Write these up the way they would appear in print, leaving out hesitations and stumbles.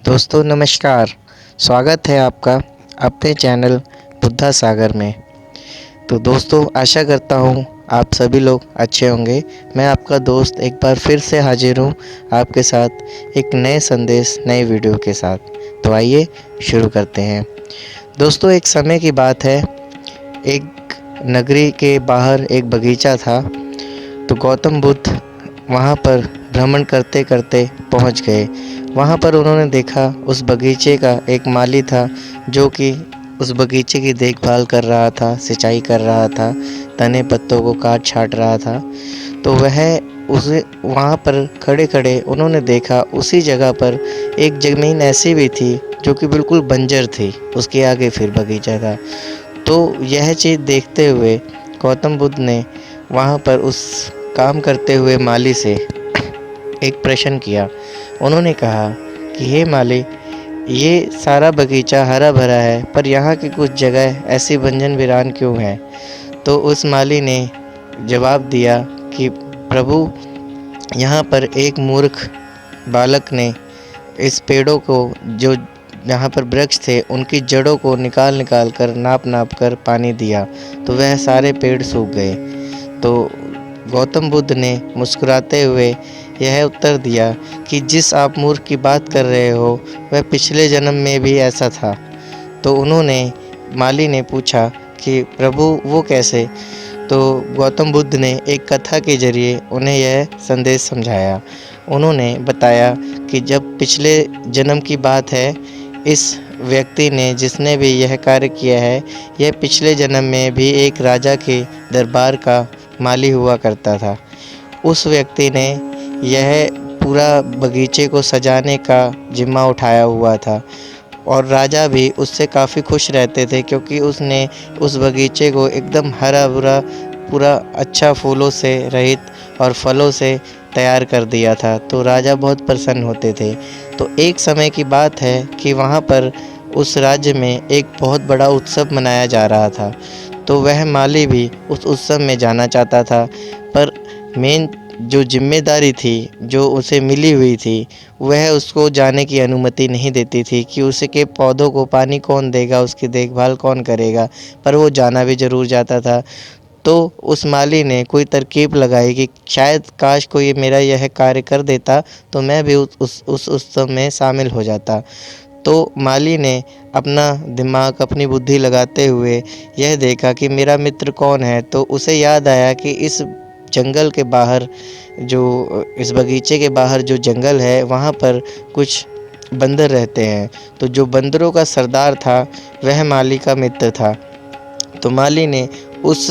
दोस्तों नमस्कार। स्वागत है आपका अपने चैनल बुद्धा सागर में। तो दोस्तों आशा करता हूँ आप सभी लोग अच्छे होंगे। मैं आपका दोस्त एक बार फिर से हाजिर हूँ आपके साथ एक नए संदेश नए वीडियो के साथ। तो आइए शुरू करते हैं। दोस्तों एक समय की बात है, एक नगरी के बाहर एक बगीचा था। तो गौतम बुद्ध वहाँ पर भ्रमण करते करते पहुँच गए। वहाँ पर उन्होंने देखा उस बगीचे का एक माली था जो कि उस बगीचे की देखभाल कर रहा था, सिंचाई कर रहा था, तने पत्तों को काट छाँट रहा था। तो वह उसे वहाँ पर खड़े खड़े उन्होंने देखा उसी जगह पर एक ज़मीन ऐसी भी थी जो कि बिल्कुल बंजर थी, उसके आगे फिर बगीचा था। तो यह चीज़ देखते हुए गौतम बुद्ध ने वहाँ पर उस काम करते हुए माली से एक प्रश्न किया। उन्होंने कहा कि हे माली, ये सारा बगीचा हरा भरा है पर यहाँ की कुछ जगह ऐसी बंजर वीरान क्यों है। तो उस माली ने जवाब दिया कि प्रभु, यहाँ पर एक मूर्ख बालक ने इस पेड़ों को, जो यहाँ पर वृक्ष थे, उनकी जड़ों को निकाल कर नाप कर पानी दिया तो वह सारे पेड़ सूख गए। तो गौतम बुद्ध ने मुस्कुराते हुए यह उत्तर दिया कि जिस आप मूर्ख की बात कर रहे हो वह पिछले जन्म में भी ऐसा था। तो माली ने पूछा कि प्रभु वो कैसे। तो गौतम बुद्ध ने एक कथा के जरिए उन्हें यह संदेश समझाया। उन्होंने बताया कि जब पिछले जन्म की बात है, इस व्यक्ति ने, जिसने भी यह कार्य किया है, यह पिछले जन्म में भी एक राजा के दरबार का माली हुआ करता था। उस व्यक्ति ने यह पूरा बगीचे को सजाने का जिम्मा उठाया हुआ था और राजा भी उससे काफ़ी खुश रहते थे क्योंकि उसने उस बगीचे को एकदम हरा भरा, पूरा अच्छा फूलों से रहित और फलों से तैयार कर दिया था। तो राजा बहुत प्रसन्न होते थे। तो एक समय की बात है कि वहाँ पर उस राज्य में एक बहुत बड़ा उत्सव मनाया जा रहा था। तो वह माली भी उस उत्सव में जाना चाहता था, पर मेन जो जिम्मेदारी थी जो उसे मिली हुई थी वह उसको जाने की अनुमति नहीं देती थी कि उसके पौधों को पानी कौन देगा, उसकी देखभाल कौन करेगा, पर वो जाना भी ज़रूर चाहता था। तो उस माली ने कोई तरकीब लगाई कि शायद काश कोई मेरा यह कार्य कर देता तो मैं भी उस उत्सव में शामिल हो जाता। तो माली ने अपना दिमाग, अपनी बुद्धि लगाते हुए यह देखा कि मेरा मित्र कौन है। तो उसे याद आया कि इस जंगल के बाहर, जो इस बगीचे के बाहर जो जंगल है, वहाँ पर कुछ बंदर रहते हैं। तो जो बंदरों का सरदार था वह माली का मित्र था। तो माली ने उस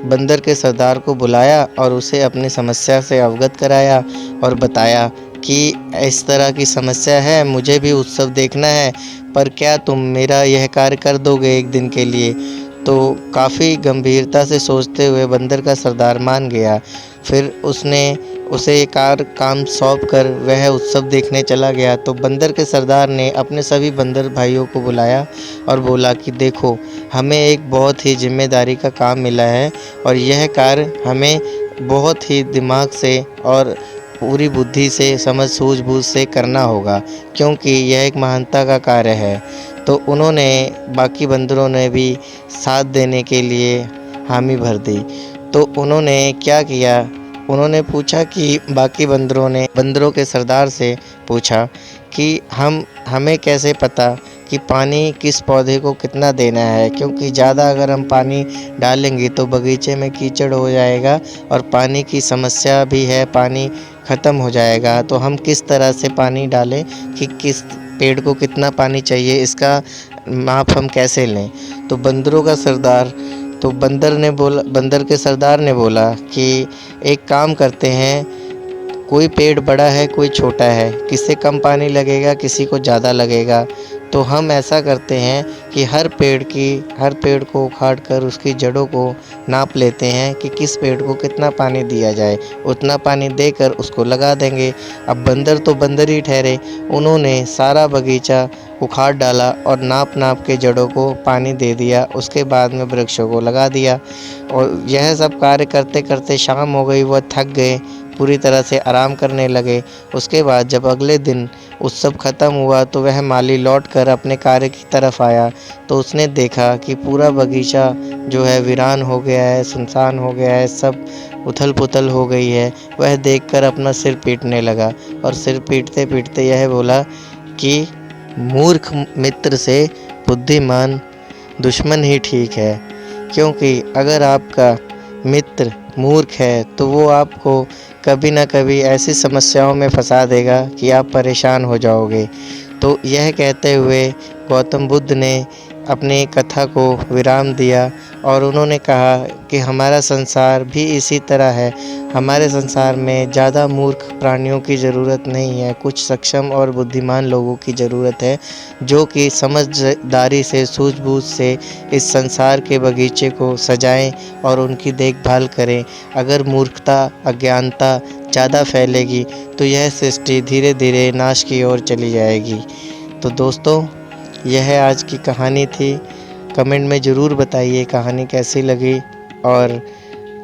बंदर के सरदार को बुलाया और उसे अपनी समस्या से अवगत कराया और बताया कि इस तरह की समस्या है, मुझे भी उत्सव देखना है, पर क्या तुम मेरा यह कार्य कर दोगे एक दिन के लिए। तो काफ़ी गंभीरता से सोचते हुए बंदर का सरदार मान गया। फिर उसने उसे ये काम सौंप कर वह उत्सव देखने चला गया। तो बंदर के सरदार ने अपने सभी बंदर भाइयों को बुलाया और बोला कि देखो, हमें एक बहुत ही जिम्मेदारी का काम मिला है और यह कार्य हमें बहुत ही दिमाग से और पूरी बुद्धि से, समझ सूझबूझ से करना होगा, क्योंकि यह एक महानता का कार्य है। तो उन्होंने, बाकी बंदरों ने भी साथ देने के लिए हामी भर दी। तो उन्होंने क्या किया, उन्होंने पूछा कि बाकी बंदरों के सरदार से पूछा कि हमें कैसे पता कि पानी किस पौधे को कितना देना है, क्योंकि ज़्यादा अगर हम पानी डालेंगे तो बगीचे में कीचड़ हो जाएगा और पानी की समस्या भी है, पानी ख़त्म हो जाएगा। तो हम किस तरह से पानी डालें कि किस पेड़ को कितना पानी चाहिए, इसका माप हम कैसे लें। तो बंदर के सरदार ने बोला कि एक काम करते हैं, कोई पेड़ बड़ा है कोई छोटा है, किससे कम पानी लगेगा, किसी को ज़्यादा लगेगा। तो हम ऐसा करते हैं कि हर पेड़ को उखाड़ कर उसकी जड़ों को नाप लेते हैं कि किस पेड़ को कितना पानी दिया जाए, उतना पानी देकर उसको लगा देंगे। अब बंदर तो बंदर ही ठहरे, उन्होंने सारा बगीचा उखाड़ डाला और नाप के जड़ों को पानी दे दिया। उसके बाद में वृक्षों को लगा दिया और यह सब कार्य करते करते शाम हो गई। वह थक गए, पूरी तरह से आराम करने लगे। उसके बाद जब अगले दिन उत्सव ख़त्म हुआ तो वह माली लौटकर अपने कार्य की तरफ आया तो उसने देखा कि पूरा बगीचा जो है वीरान हो गया है, सुनसान हो गया है, सब उथल-पुथल हो गई है। वह देखकर अपना सिर पीटने लगा और सिर पीटते-पीटते यह बोला कि मूर्ख मित्र से बुद्धिमान दुश्मन ही ठीक है, क्योंकि अगर आपका मित्र मूर्ख है तो वो आपको कभी ना कभी ऐसी समस्याओं में फंसा देगा कि आप परेशान हो जाओगे। तो यह कहते हुए गौतम बुद्ध ने अपनी कथा को विराम दिया और उन्होंने कहा कि हमारा संसार भी इसी तरह है। हमारे संसार में ज़्यादा मूर्ख प्राणियों की ज़रूरत नहीं है, कुछ सक्षम और बुद्धिमान लोगों की ज़रूरत है जो कि समझदारी से, सूझबूझ से इस संसार के बगीचे को सजाएं और उनकी देखभाल करें। अगर मूर्खता, अज्ञानता ज़्यादा फैलेगी तो यह सृष्टि धीरे धीरे नाश की ओर चली जाएगी। तो दोस्तों, यह आज की कहानी थी। कमेंट में ज़रूर बताइए कहानी कैसी लगी और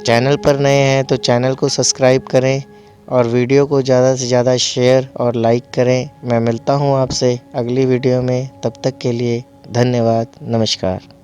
चैनल पर नए हैं तो चैनल को सब्सक्राइब करें और वीडियो को ज़्यादा से ज़्यादा शेयर और लाइक करें। मैं मिलता हूँ आपसे अगली वीडियो में, तब तक के लिए धन्यवाद, नमस्कार।